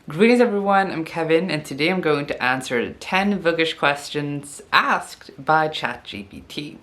Greetings everyone, I'm Kevin and today I'm going to answer 10 bookish questions asked by Chat-GPT.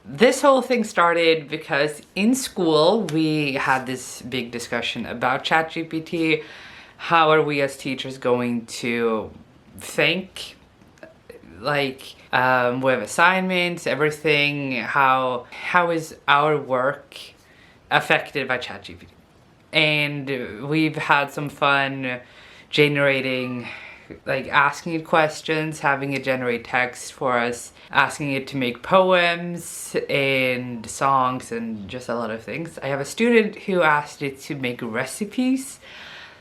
This whole thing started because in school we had this big discussion about Chat-GPT. How are we as teachers going to think with assignments, everything, how is our work affected by ChatGPT? And we've had some fun generating, asking it questions, having it generate text for us, asking it to make poems and songs and just a lot of things. I have a student who asked it to make recipes.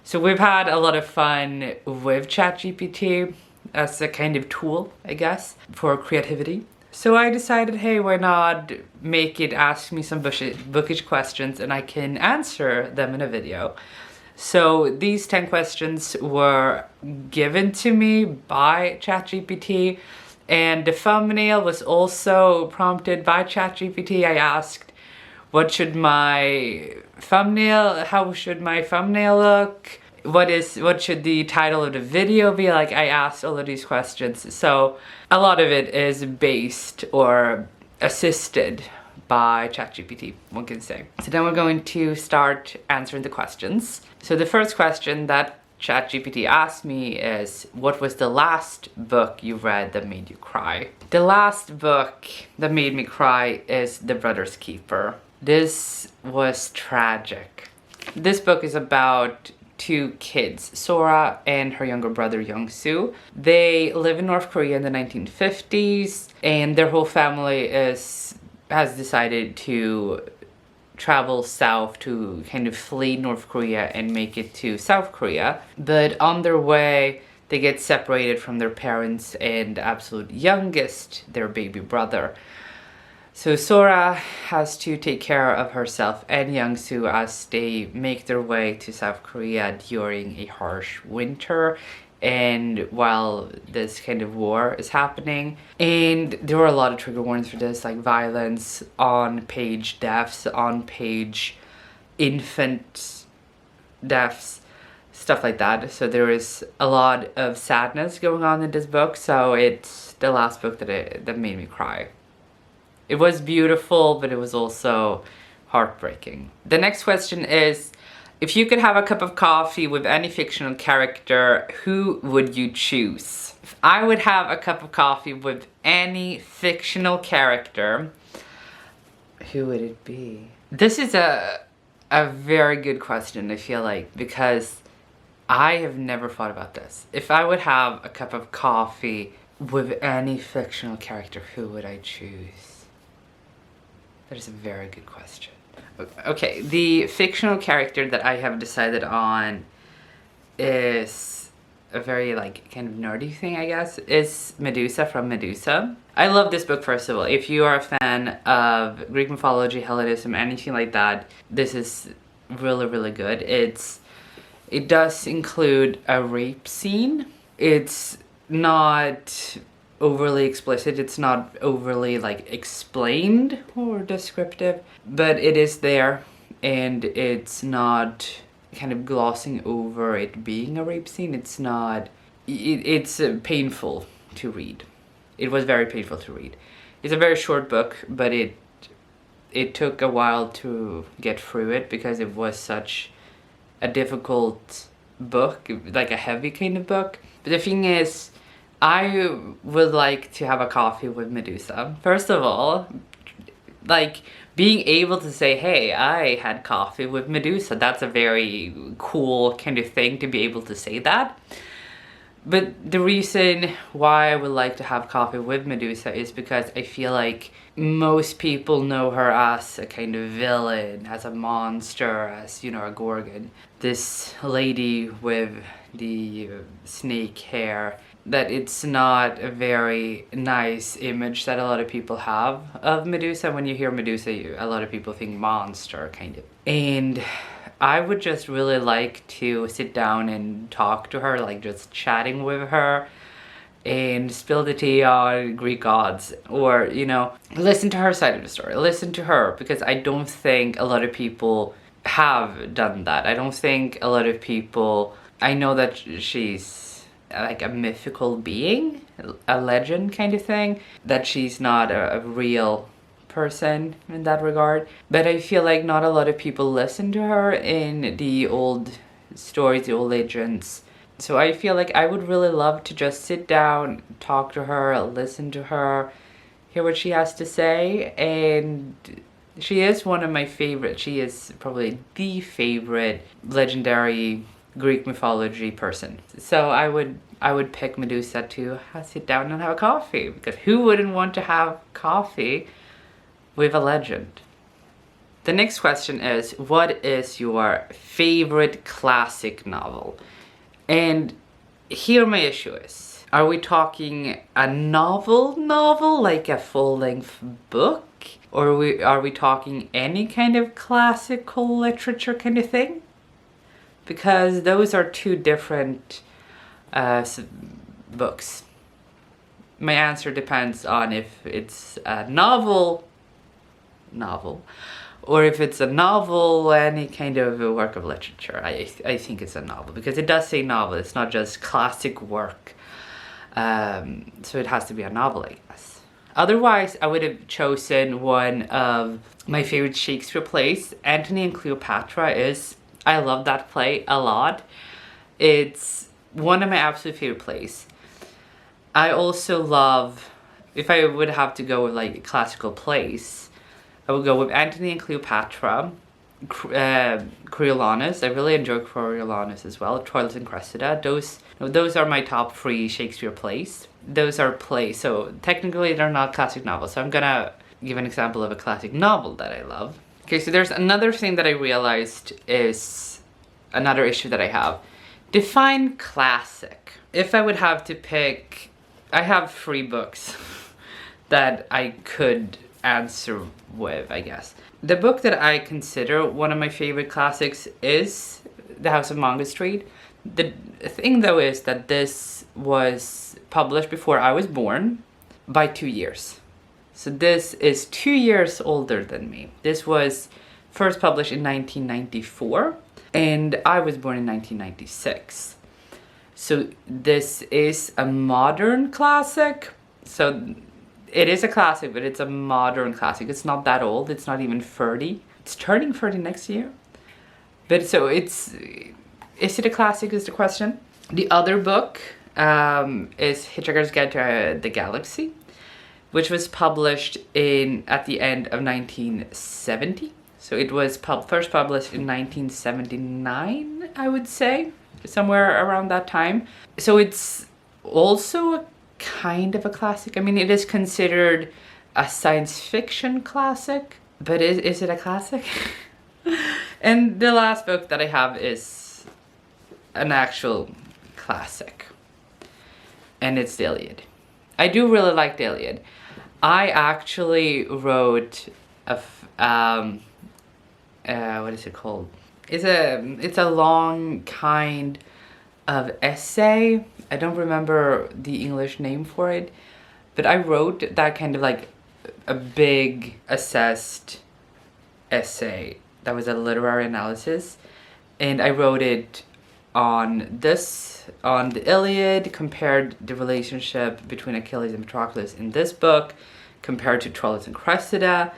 So we've had a lot of fun with ChatGPT as a kind of tool, I guess, for creativity. So I decided, hey, why not make it ask me some bookish questions and I can answer them in a video. So these 10 questions were given to me by ChatGPT, and the thumbnail was also prompted by ChatGPT. I asked, how should my thumbnail look? What should the title of the video be? I asked all of these questions. So a lot of it is based or assisted by ChatGPT, one can say. So then we're going to start answering the questions. So the first question that ChatGPT asked me is, what was the last book you read that made you cry? The last book that made me cry is The Brother's Keeper. This was tragic. This book is about two kids, Sora and her younger brother Young-soo. They live in North Korea in the 1950s, and their whole family has decided to travel south to kind of flee North Korea and make it to South Korea. But on their way, they get separated from their parents and the absolute youngest, their baby brother. So Sora has to take care of herself and Young-soo as they make their way to South Korea during a harsh winter and while this kind of war is happening. And there were a lot of trigger warnings for this, like violence, on-page deaths, on-page infant deaths, stuff like that. So there is a lot of sadness going on in this book, so it's the last book that made me cry. It was beautiful, but it was also heartbreaking. The next question is, if you could have a cup of coffee with any fictional character, who would you choose? If I would have a cup of coffee with any fictional character, who would it be? This is a very good question, I feel like, because I have never thought about this. If I would have a cup of coffee with any fictional character, who would I choose? That is a very good question. Okay, the fictional character that I have decided on is a very kind of nerdy thing, I guess, is Medusa from Medusa. I love this book, first of all. If you are a fan of Greek mythology, Hellenism, anything like that, this is really, really good. It does include a rape scene. It's not overly explicit, it's not overly explained or descriptive, but it is there, and it's not kind of glossing over it being a rape scene. It's painful to read. It was very painful to read. It's a very short book, but it took a while to get through it because it was such a difficult book, like a heavy kind of book. But the thing is, I would like to have a coffee with Medusa. First of all, being able to say, hey, I had coffee with Medusa, that's a very cool kind of thing to be able to say that. But the reason why I would like to have coffee with Medusa is because I feel like most people know her as a kind of villain, as a monster, as, a Gorgon. This lady with the snake hair, that it's not a very nice image that a lot of people have of Medusa. When you hear Medusa, a lot of people think monster, kind of. And I would just really like to sit down and talk to her, just chatting with her and spill the tea on Greek gods, or, you know, listen to her side of the story, listen to her, because I don't think a lot of people have done that. I don't think a lot of people, I know that she's like a mythical being, a legend kind of thing, that she's not a real person in that regard, but I feel like not a lot of people listen to her in the old stories, the old legends. So I feel like I would really love to just sit down, talk to her, listen to her, hear what she has to say. And she is one of my favorite, she is probably the favorite legendary Greek mythology person. So I would pick Medusa to sit down and have a coffee, because who wouldn't want to have coffee with a legend? The next question is, what is your favorite classic novel? And here my issue is, are we talking a novel, like a full-length book? Or are we talking any kind of classical literature kind of thing? Because those are two different books. My answer depends on if it's a novel, or if it's a novel, any kind of a work of literature. I think it's a novel, because it does say novel, it's not just classic work. So it has to be a novel, I guess. Otherwise, I would have chosen one of my favorite Shakespeare plays. Antony and Cleopatra is, I love that play a lot. It's one of my absolute favorite plays. I also love, if I would have to go with like classical plays, I would go with Antony and Cleopatra, Coriolanus. I really enjoy Coriolanus as well. Troilus and Cressida. Those are my top 3 Shakespeare plays. Those are plays, so technically they're not classic novels. So I'm gonna give an example of a classic novel that I love. Okay, so there's another thing that I realized is another issue that I have. Define classic. If I would have to pick, I have 3 books that I could answer with, I guess. The book that I consider one of my favorite classics is The House of Manga Street. The thing though is that this was published before I was born by 2 years. So this is 2 years older than me. This was first published in 1994 and I was born in 1996. So this is a modern classic. So it is a classic, but it's a modern classic. It's not that old. It's not even 30. It's turning 30 next year. But so is it a classic is the question. The other book is Hitchhiker's Guide to the Galaxy, which was published at the end of 1970. So it was first published in 1979, I would say, somewhere around that time. So it's also a kind of a classic. I mean, it is considered a science fiction classic, but is it a classic? And the last book that I have is an actual classic, and it's the Iliad. I do really like the Iliad. I actually wrote what is it called? It's a long kind of essay. I don't remember the English name for it, but I wrote that kind of like a big assessed essay that was a literary analysis, and I wrote it on the Iliad, compared the relationship between Achilles and Patroclus in this book compared to Troilus and Cressida,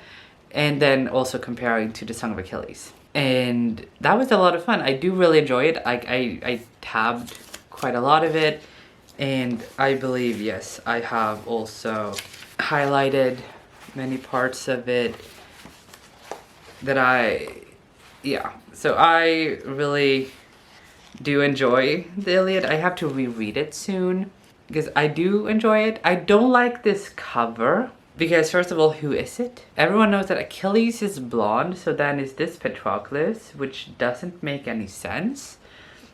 and then also comparing to the Song of Achilles. And that was a lot of fun. I do really enjoy it. I tabbed quite a lot of it, and I believe, yes, I have also highlighted many parts of it that so I really do enjoy the Iliad. I have to reread it soon because I do enjoy it. I don't like this cover because, first of all, who is it? Everyone knows that Achilles is blonde, so then is this Patroclus, which doesn't make any sense.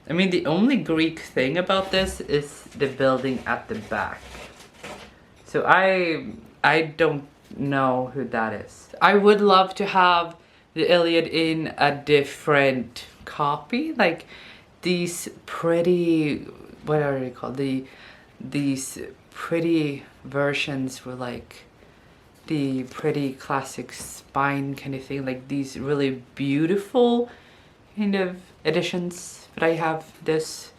I mean, the only Greek thing about this is the building at the back. So I don't know who that is. I would love to have the Iliad in a different copy, like these pretty, what are they called? These pretty versions were like the pretty classic spine kind of thing, like these really beautiful kind of editions. But I have this,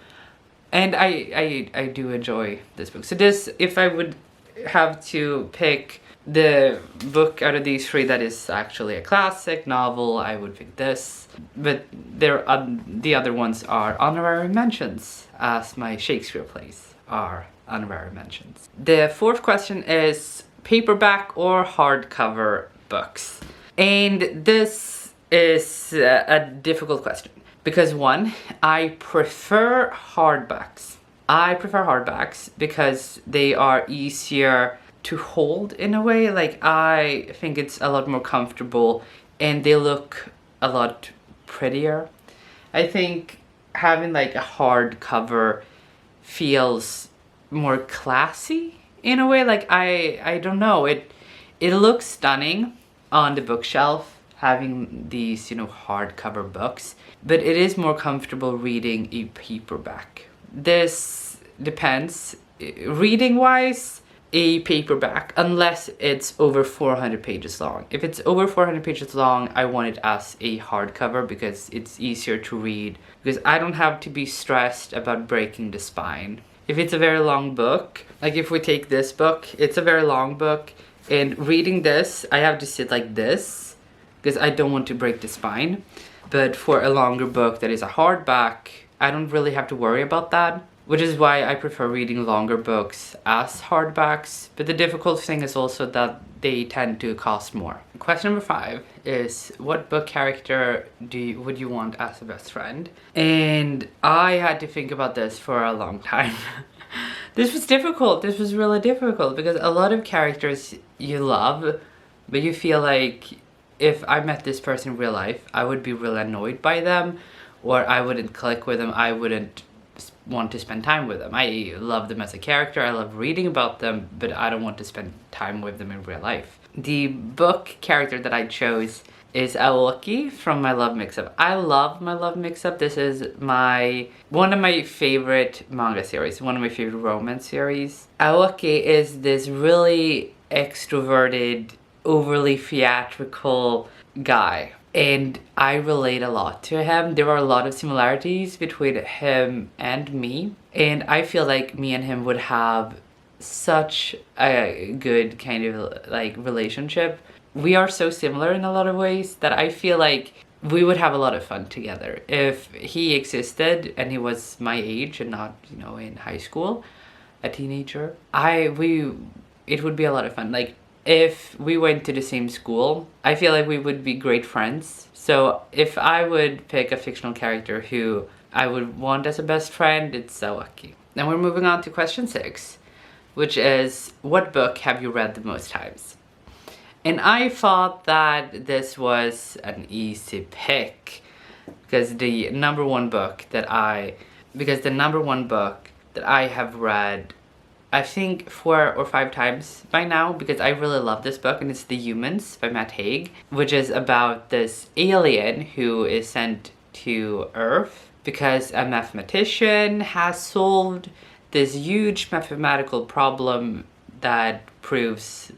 and I do enjoy this book. So this, if I would have to pick the book out of these three that is actually a classic novel, I would pick this. But the other ones are honorary mentions, as my Shakespeare plays are honorary mentions. The fourth question is paperback or hardcover books. And this is a difficult question because one, I prefer hardbacks. I prefer hardbacks because they are easier to hold in a way. Like, I think it's a lot more comfortable and they look a lot prettier. I think having like a hardcover feels more classy in a way. Like, I don't know, it looks stunning on the bookshelf having these, you know, hardcover books, but it is more comfortable reading a paperback. This depends. Reading wise, a paperback, unless it's over 400 pages long. If it's over 400 pages long, I want it as a hardcover because it's easier to read, because I don't have to be stressed about breaking the spine. If it's a very long book, like if we take this book, it's a very long book, and reading this, I have to sit like this because I don't want to break the spine. But for a longer book that is a hardback, I don't really have to worry about that, which is why I prefer reading longer books as hardbacks. But the difficult thing is also that they tend to cost more. Question number 5 is, what book character would you want as a best friend? And I had to think about this for a long time. This was difficult. This was really difficult because a lot of characters you love, but you feel like if I met this person in real life, I would be really annoyed by them, or I wouldn't click with them. I wouldn't want to spend time with them. I love them as a character. I love reading about them, but I don't want to spend time with them in real life. The book character that I chose is Aoki from My Love Mix-Up. I love My Love Mix-Up. This is one of my favorite manga series, one of my favorite romance series. Aoki is this really extroverted, overly theatrical guy, and I relate a lot to him. There are a lot of similarities between him and me, and I feel like me and him would have such a good kind of like relationship. We are so similar in a lot of ways that I feel like we would have a lot of fun together. If he existed and he was my age and not, you know, in high school, a teenager, it would be a lot of fun. Like, if we went to the same school, I feel like we would be great friends. So if I would pick a fictional character who I would want as a best friend, it's Sawaki. Now we're moving on to question 6, which is, what book have you read the most times? And I thought that this was an easy pick because the number one book that I have read, I think 4 or 5 times by now, because I really love this book, and it's The Humans by Matt Haig, which is about this alien who is sent to Earth because a mathematician has solved this huge mathematical problem that proves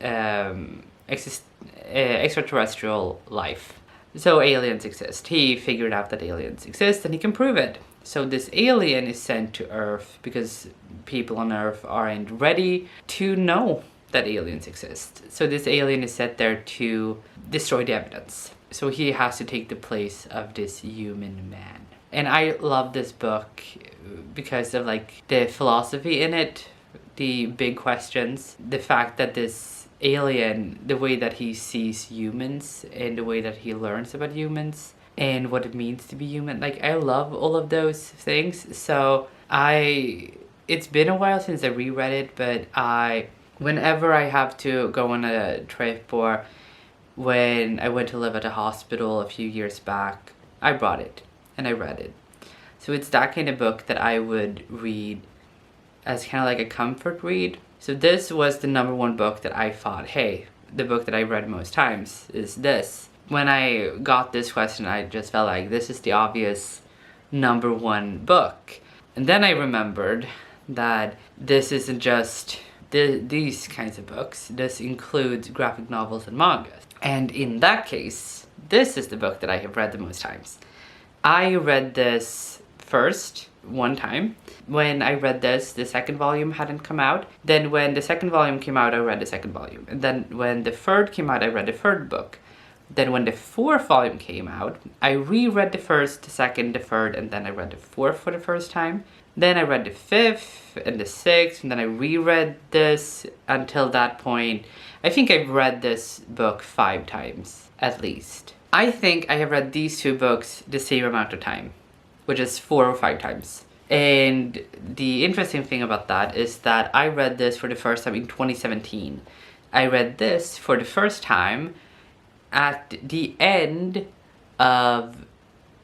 extraterrestrial life. So aliens exist. He figured out that aliens exist and he can prove it. So this alien is sent to Earth because people on Earth aren't ready to know that aliens exist. So this alien is set there to destroy the evidence. So he has to take the place of this human man. And I love this book because of like the philosophy in it, the big questions, the fact that this alien, the way that he sees humans and the way that he learns about humans and what it means to be human. Like, I love all of those things. So it's been a while since I reread it, but whenever I have to go on a trip, or when I went to live at a hospital a few years back, I brought it and I read it. So it's that kind of book that I would read as kind of like a comfort read. So this was the number one book that I thought, hey, the book that I read most times is this. When I got this question, I just felt like this is the obvious number one book. And then I remembered that this isn't just these kinds of books. This includes graphic novels and mangas. And in that case, this is the book that I have read the most times. I read this first one time. When I read this, the second volume hadn't come out. Then when the second volume came out, I read the second volume. And then when the third came out, I read the third book. Then when the fourth volume came out, I reread the first, the second, the third, and then I read the fourth for the first time. Then I read the fifth and the sixth, and then I reread this until that point. I think I've read this book 5 times, at least. I think I have read these 2 books the same amount of time, which is 4 or 5 times. And the interesting thing about that is that I read this for the first time in 2017. I read this for the first time at the end of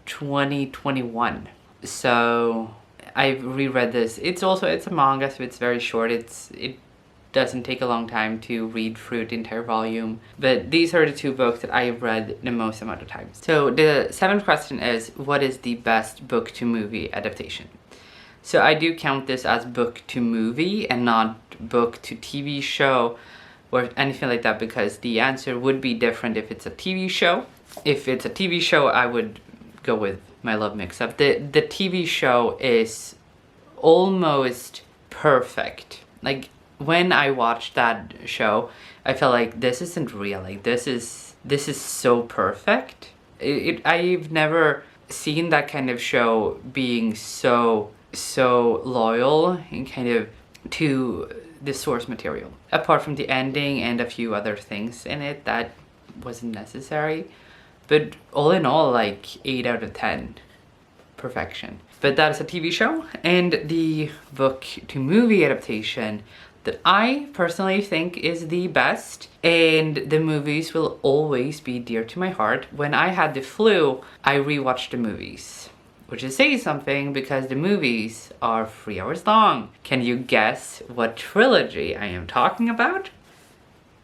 2021. So I've reread this. It's a manga, so it's very short. It doesn't take a long time to read through the entire volume. But these are the 2 books that I have read the most amount of times. So the 7th question is, what is the best book to movie adaptation? So I do count this as book to movie and not book to TV show or anything like that, because the answer would be different if it's a TV show. If it's a TV show, I would go with My Love Mix-Up. The TV show is almost perfect. Like, when I watched that show, I felt like this isn't real. Like, this is so perfect. I've never seen that kind of show being so loyal and kind of to the source material. Apart from the ending and a few other things in it that wasn't necessary. But all in all, like 8 out of 10. Perfection. But that is a TV show. And the book to movie adaptation that I personally think is the best, and the movies will always be dear to my heart. When I had the flu, I rewatched the movies, which is saying something because the movies are 3 hours long. Can you guess what trilogy I am talking about?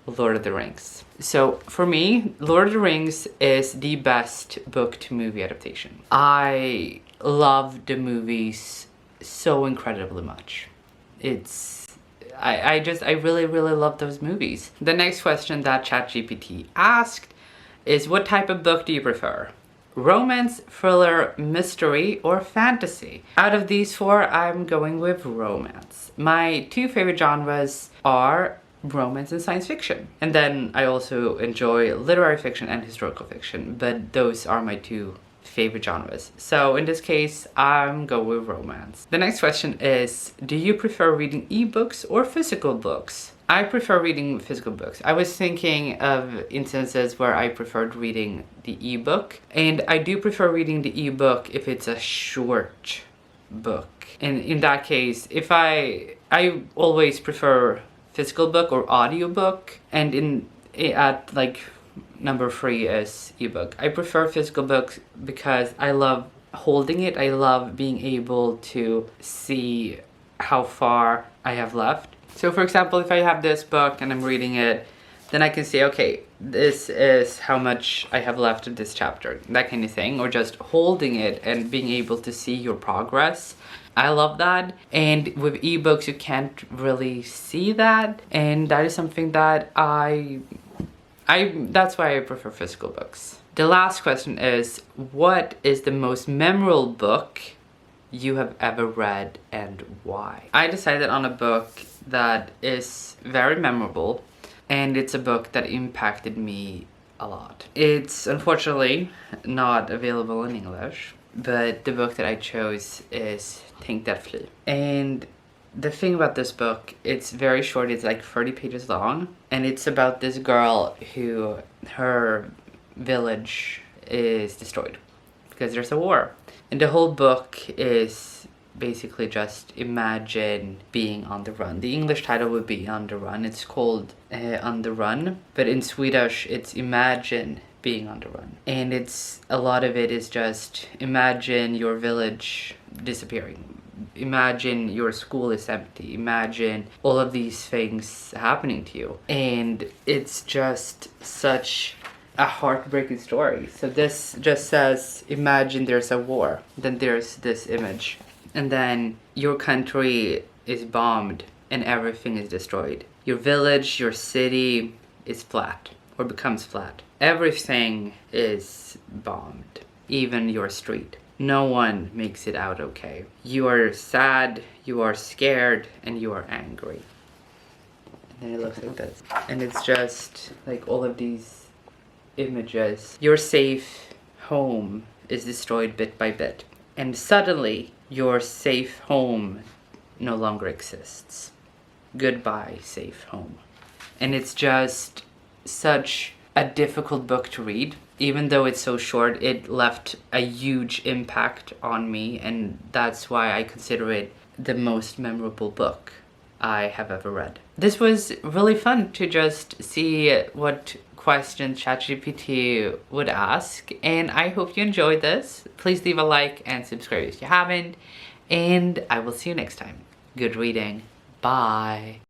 Lord of the Rings. So for me, Lord of the Rings is the best book to movie adaptation. I love the movies so incredibly much. I really love those movies. The next question that Chat-GPT asked is, what type of book do you prefer? Romance, thriller, mystery, or fantasy? Out of these 4, I'm going with romance. My 2 favorite genres are romance and science fiction. And then I also enjoy literary fiction and historical fiction, but those are my 2 favorite genres. So in this case, I'm going with romance. The next question is, do you prefer reading ebooks or physical books? I prefer reading physical books. I was thinking of instances where I preferred reading the ebook, and I do prefer reading the ebook if it's a short book. And in that case, if I always prefer physical book or audiobook, and at like number 3 is ebook. I prefer physical books because I love holding it. I love being able to see how far I have left. So for example, if I have this book and I'm reading it, then I can say, okay, this is how much I have left of this chapter, that kind of thing, or just holding it and being able to see your progress. I love that. And with ebooks, you can't really see that, and that is something that that's why I prefer physical books. The last question is, what is the most memorable book you have ever read and why? I decided on a book that is very memorable, and it's a book that impacted me a lot. It's unfortunately not available in English, but the book that I chose is Think That Flee. And the thing about this book, it's very short, it's like 30 pages long, and it's about this girl who, her village is destroyed because there's a war. And the whole book is basically just imagine being on the run. The English title would be On the Run. It's called On the Run, but in Swedish it's Imagine Being on the Run. And a lot of it is just imagine your village disappearing. Imagine your school is empty. Imagine all of these things happening to you. And it's just such a heartbreaking story. So this just says, imagine there's a war. Then there's this image. And then your country is bombed and everything is destroyed. Your village, your city is flat or becomes flat. Everything is bombed, even your street. No one makes it out okay. You are sad, you are scared, and you are angry. And then it looks like this. And it's just like all of these images. Your safe home is destroyed bit by bit. And suddenly, your safe home no longer exists. Goodbye, safe home. And it's just such a difficult book to read. Even though it's so short, it left a huge impact on me, and that's why I consider it the most memorable book I have ever read. This was really fun to just see what questions ChatGPT would ask, and I hope you enjoyed this. Please leave a like and subscribe if you haven't, and I will see you next time. Good reading. Bye.